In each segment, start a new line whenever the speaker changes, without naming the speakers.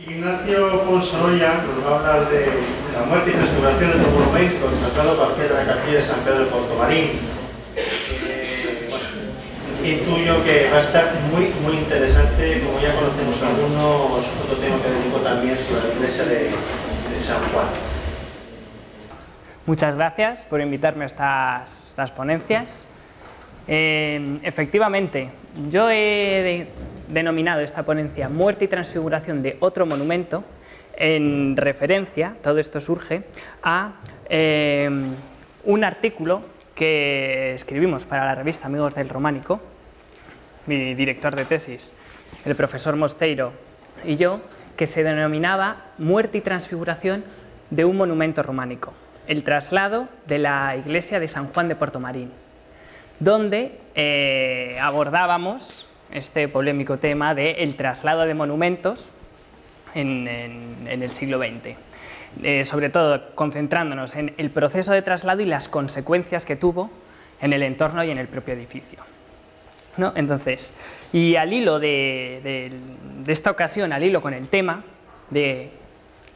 Ignacio Ponsorolla nos va a hablar de la muerte y transfiguración del monumento, el traslado parcial de la capilla de San Pedro de Portomarín. Intuyo que va a estar muy interesante, como ya conocemos algunos, otro tema que dedico también sobre la iglesia de San Juan.
Muchas gracias por invitarme a estas ponencias. Efectivamente, yo he denominado esta ponencia Muerte y transfiguración de otro monumento en referencia, todo esto surge, a un artículo que escribimos para la revista Amigos del Románico, mi director de tesis, el profesor Mosteiro y yo, que se denominaba Muerte y transfiguración de un monumento románico, el traslado de la iglesia de San Juan de Portomarín, donde abordábamos este polémico tema del traslado de monumentos en el siglo XX, sobre todo concentrándonos en el proceso de traslado y las consecuencias que tuvo en el entorno y en el propio edificio, ¿no? Entonces, y al hilo de esta ocasión, al hilo con el tema de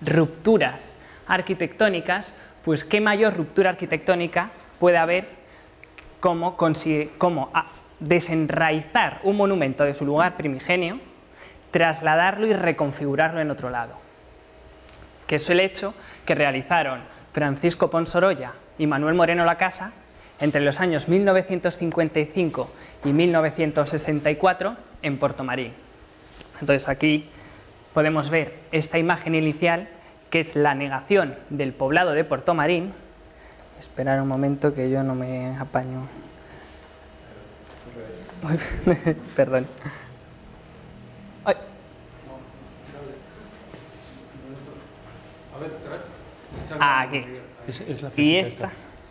rupturas arquitectónicas, pues qué mayor ruptura arquitectónica puede haber como desenraizar un monumento de su lugar primigenio, trasladarlo y reconfigurarlo en otro lado, que es el hecho que realizaron Francisco Ponsorolla y Manuel Moreno Lacasa entre los años 1955 y 1964 en Portomarín. Entonces aquí podemos ver esta imagen inicial, que es la negación del poblado de Portomarín. Esperar un momento que yo no me apaño. Perdón. Ay. Aquí.
Es la
y esta.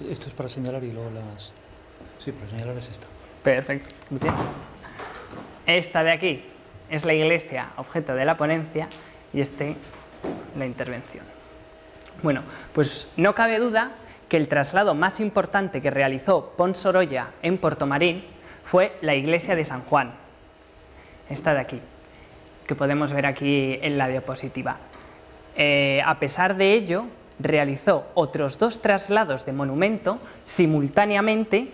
Esto es para señalar y luego las... Sí, para señalar es esta.
Perfecto. Esta de aquí es la iglesia objeto de la ponencia y la intervención. Bueno, pues no cabe duda que el traslado más importante que realizó Ponsorolla en Portomarín fue la iglesia de San Juan, esta de aquí, que podemos ver aquí en la diapositiva. A pesar de ello, realizó otros dos traslados de monumento simultáneamente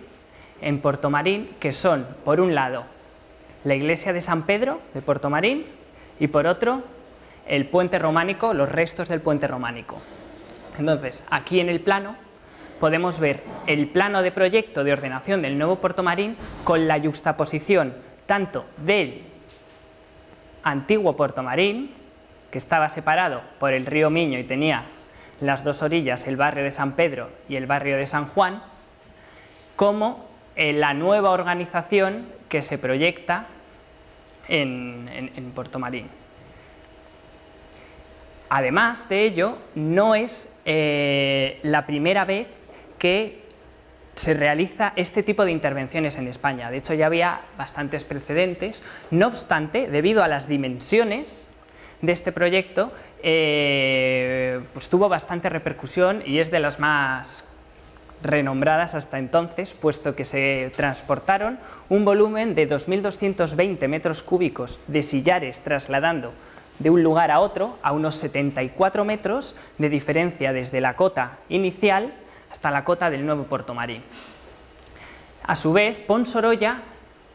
en Portomarín, que son, por un lado, la iglesia de San Pedro de Portomarín y por otro, el puente románico, los restos del puente románico. Entonces, aquí en el plano podemos ver el plano de proyecto de ordenación del nuevo Portomarín con la yuxtaposición tanto del antiguo Portomarín, que estaba separado por el río Miño y tenía las dos orillas, el barrio de San Pedro y el barrio de San Juan, como la nueva organización que se proyecta en Portomarín. Además de ello, no es la primera vez que se realiza este tipo de intervenciones en España. De hecho, ya había bastantes precedentes. No obstante, debido a las dimensiones de este proyecto, pues tuvo bastante repercusión y es de las más renombradas hasta entonces, puesto que se transportaron un volumen de 2.220 metros cúbicos de sillares trasladando de un lugar a otro a unos 74 metros de diferencia desde la cota inicial hasta la cota del nuevo Portomarín. A su vez, Ponsorolla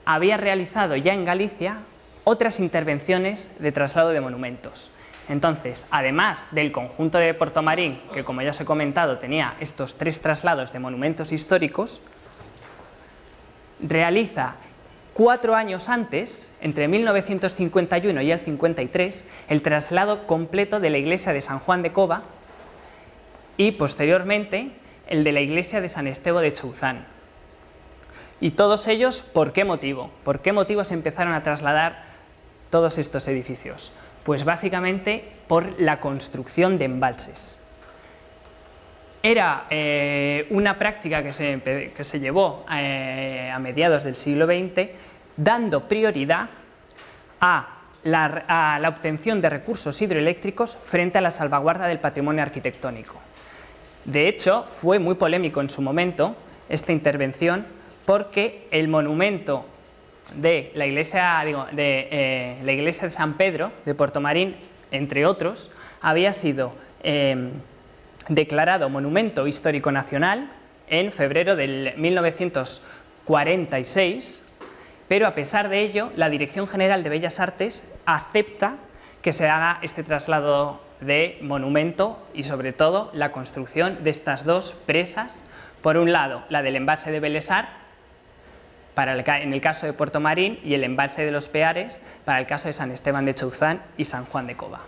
había realizado ya en Galicia otras intervenciones de traslado de monumentos. Entonces, además del conjunto de Portomarín, que como ya os he comentado tenía estos tres traslados de monumentos históricos, realiza 4 años antes, entre 1951 y el 53, el traslado completo de la iglesia de San Juan de Cova y posteriormente el de la iglesia de San Estevo de Chouzán. Y todos ellos, ¿por qué motivo? ¿Por qué motivo se empezaron a trasladar todos estos edificios? Pues básicamente por la construcción de embalses. Era una práctica que se llevó a mediados del siglo XX, dando prioridad a la obtención de recursos hidroeléctricos frente a la salvaguarda del patrimonio arquitectónico. De hecho, fue muy polémico en su momento esta intervención porque el monumento de la iglesia, la iglesia de San Pedro de Portomarín entre otros, había sido declarado Monumento Histórico Nacional en febrero del 1946, pero a pesar de ello, la Dirección General de Bellas Artes acepta que se haga este traslado de monumento y, sobre todo, la construcción de estas dos presas. Por un lado, la del embalse de Belesar, en el caso de Puerto Marín, y el embalse de los Peares para el caso de San Esteban de Chouzán y San Juan de Cova.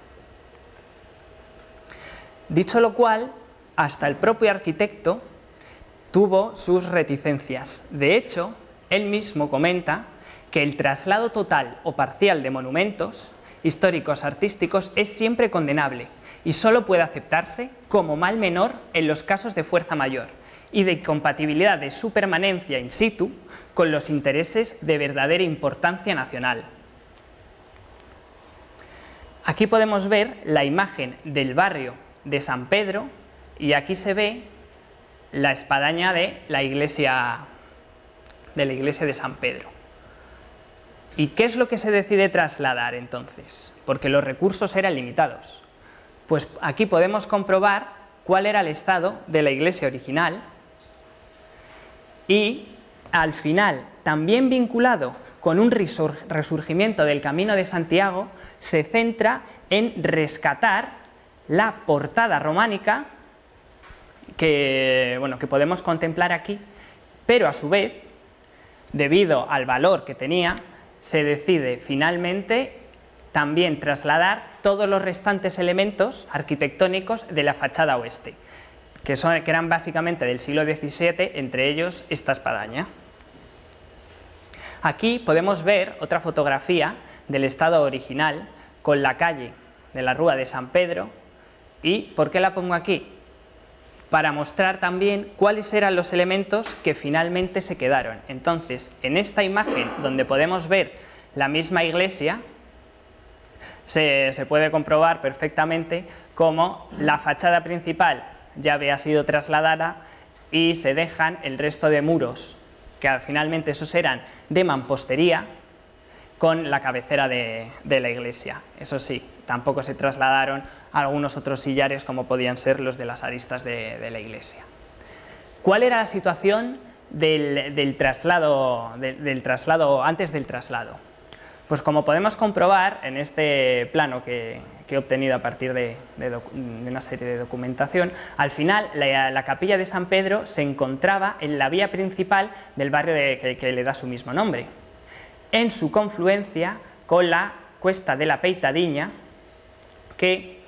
Dicho lo cual, hasta el propio arquitecto tuvo sus reticencias. De hecho, él mismo comenta que el traslado total o parcial de monumentos históricos artísticos es siempre condenable y solo puede aceptarse como mal menor en los casos de fuerza mayor y de incompatibilidad de su permanencia in situ con los intereses de verdadera importancia nacional. Aquí podemos ver la imagen del barrio de San Pedro y aquí se ve la espadaña de la iglesia de San Pedro. ¿Y qué es lo que se decide trasladar entonces? Porque los recursos eran limitados. Pues aquí podemos comprobar cuál era el estado de la iglesia original y al final, también vinculado con un resurgimiento del Camino de Santiago, se centra en rescatar la portada románica que podemos contemplar aquí, pero a su vez, debido al valor que tenía, se decide finalmente también trasladar todos los restantes elementos arquitectónicos de la fachada oeste, que eran básicamente del siglo XVII, entre ellos esta espadaña. Aquí podemos ver otra fotografía del estado original con la calle de la Rúa de San Pedro. ¿Y por qué la pongo aquí? Para mostrar también cuáles eran los elementos que finalmente se quedaron. Entonces, en esta imagen donde podemos ver la misma iglesia, se puede comprobar perfectamente cómo la fachada principal ya había sido trasladada y se dejan el resto de muros, que finalmente esos eran de mampostería, con la cabecera de la iglesia. Eso sí, tampoco se trasladaron algunos otros sillares como podían ser los de las aristas de la iglesia. ¿Cuál era la situación del traslado antes del traslado? Pues como podemos comprobar en este plano que he obtenido a partir de una serie de documentación, al final la capilla de San Pedro se encontraba en la vía principal del barrio que le da su mismo nombre, en su confluencia con la Cuesta de la Peitadiña, que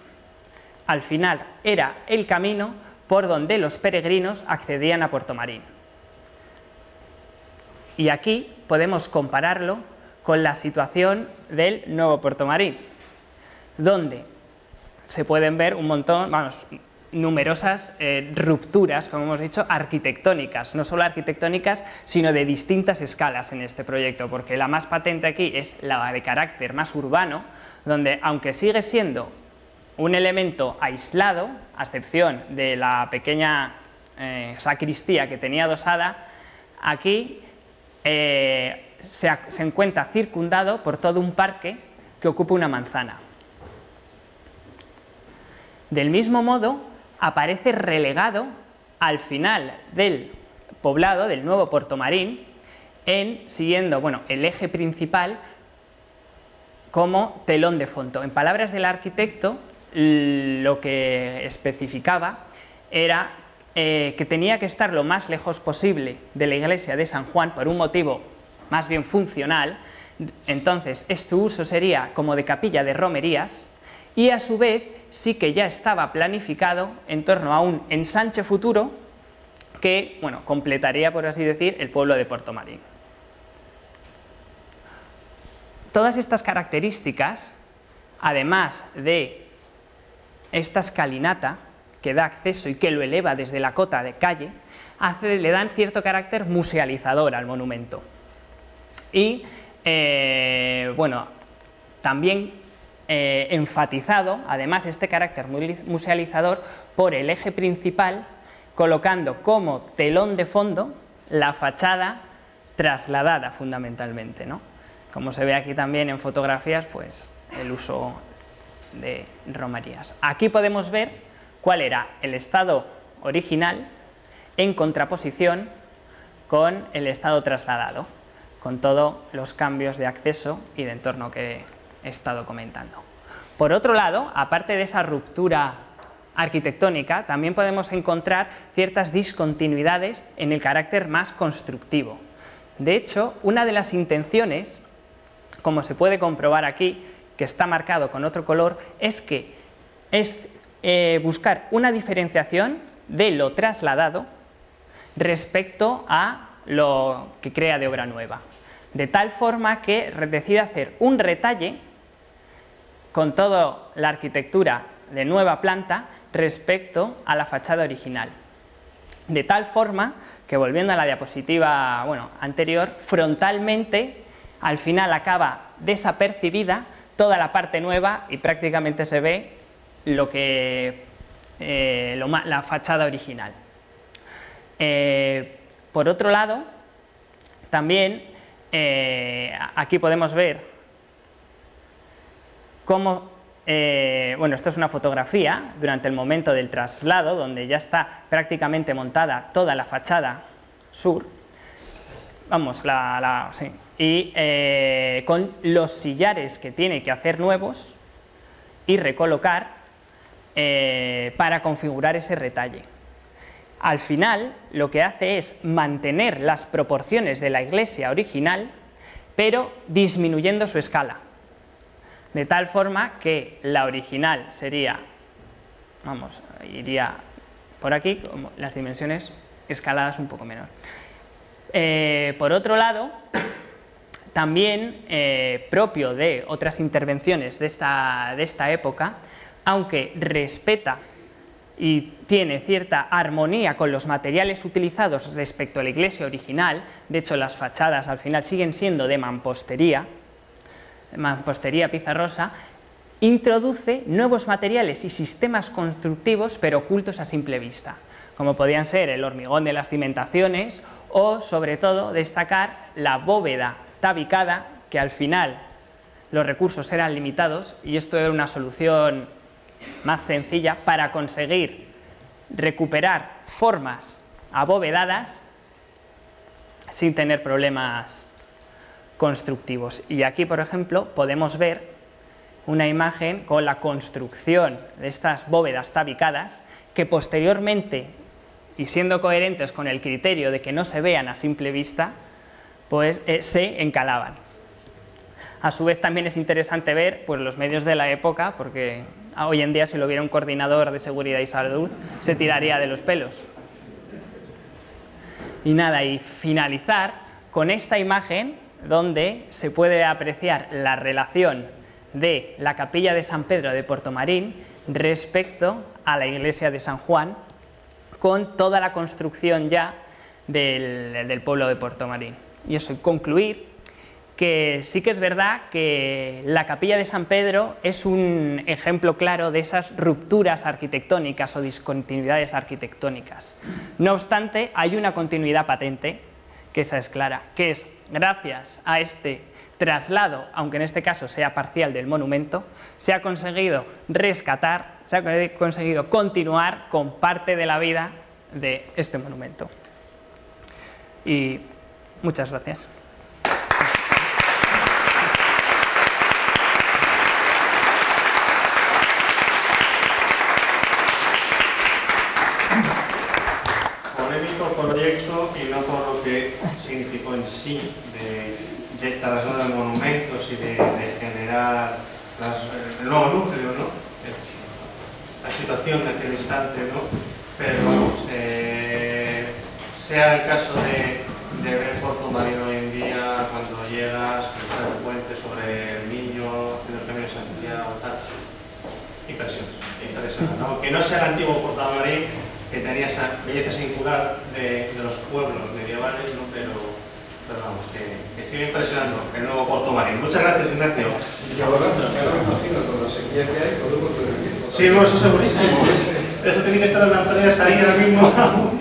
al final era el camino por donde los peregrinos accedían a Puerto Marín. Y aquí podemos compararlo con la situación del nuevo Puerto Marín, donde se pueden ver numerosas rupturas, como hemos dicho, arquitectónicas, no solo arquitectónicas, sino de distintas escalas en este proyecto, porque la más patente aquí es la de carácter más urbano, donde aunque sigue siendo un elemento aislado, a excepción de la pequeña sacristía que tenía adosada, aquí se encuentra circundado por todo un parque que ocupa una manzana. Del mismo modo, aparece relegado al final del poblado, del nuevo Puerto Marín, siguiendo el eje principal como telón de fondo. En palabras del arquitecto, lo que especificaba era que tenía que estar lo más lejos posible de la iglesia de San Juan por un motivo más bien funcional. Entonces, este uso sería como de capilla de romerías, y a su vez sí que ya estaba planificado en torno a un ensanche futuro que completaría, por así decir, el pueblo de Puerto Marín. Todas estas características, además de esta escalinata que da acceso y que lo eleva desde la cota de calle, le dan cierto carácter musealizador al monumento. Y también enfatizado, además, este carácter musealizador por el eje principal, colocando como telón de fondo la fachada trasladada fundamentalmente, ¿no? Como se ve aquí también en fotografías, pues el uso de romerías. Aquí podemos ver cuál era el estado original en contraposición con el estado trasladado, con todos los cambios de acceso y de entorno que he estado comentando. Por otro lado, aparte de esa ruptura arquitectónica, también podemos encontrar ciertas discontinuidades en el carácter más constructivo. De hecho, una de las intenciones, como se puede comprobar aquí, que está marcado con otro color, es buscar una diferenciación de lo trasladado respecto a lo que crea de obra nueva, de tal forma que decide hacer un retalle con toda la arquitectura de nueva planta respecto a la fachada original. De tal forma que, volviendo a la diapositiva anterior, frontalmente al final acaba desapercibida toda la parte nueva y prácticamente se ve la fachada original. Por otro lado, también aquí podemos ver cómo, esto es una fotografía durante el momento del traslado, donde ya está prácticamente montada toda la fachada sur, y con los sillares que tiene que hacer nuevos y recolocar para configurar ese retalle. Al final, lo que hace es mantener las proporciones de la iglesia original, pero disminuyendo su escala, de tal forma que la original sería, iría por aquí, como las dimensiones escaladas un poco menor. Por otro lado, también propio de otras intervenciones de esta época, aunque respeta y tiene cierta armonía con los materiales utilizados respecto a la iglesia original, de hecho las fachadas al final siguen siendo de mampostería pizarrosa, introduce nuevos materiales y sistemas constructivos pero ocultos a simple vista, como podían ser el hormigón de las cimentaciones o, sobre todo, destacar la bóveda tabicada, que al final los recursos eran limitados y esto era una solución más sencilla para conseguir recuperar formas abovedadas sin tener problemas constructivos. Y aquí, por ejemplo, podemos ver una imagen con la construcción de estas bóvedas tabicadas que posteriormente, y siendo coherentes con el criterio de que no se vean a simple vista, pues se encalaban. A su vez también es interesante ver los medios de la época, porque hoy en día si lo viera un coordinador de seguridad y salud se tiraría de los pelos. Y nada, y finalizar con esta imagen donde se puede apreciar la relación de la capilla de San Pedro de Portomarín respecto a la iglesia de San Juan, con toda la construcción ya del pueblo de Portomarín. Y eso, concluir que sí que es verdad que la capilla de San Pedro es un ejemplo claro de esas rupturas arquitectónicas o discontinuidades arquitectónicas. No obstante, hay una continuidad patente, que esa es clara, que es gracias a este traslado, aunque en este caso sea parcial del monumento, se ha conseguido rescatar, se ha conseguido continuar con parte de la vida de este monumento. Y muchas gracias.
Proyecto y no por lo que significó en sí de traslado de monumentos y de generar el nuevo núcleo, ¿no? La situación de aquel instante, ¿no? Pero vamos, sea el caso de ver Portomarín hoy en día, cuando llegas, cruzar el puente sobre el Miño, haciendo el Camino de Santiago, tal, impresionante, ¿no? Aunque no sea el antiguo Portomarín, que tenía esa belleza singular de los pueblos medievales, ¿no? pero vamos, que sigue impresionando el nuevo Portomarín. Muchas gracias, Ignacio.
Y ahora me imagino con la sequía que hay, todo el mundo.
Sí, no, eso segurísimo. Eso tiene que estar en la empresa ahí ahora mismo.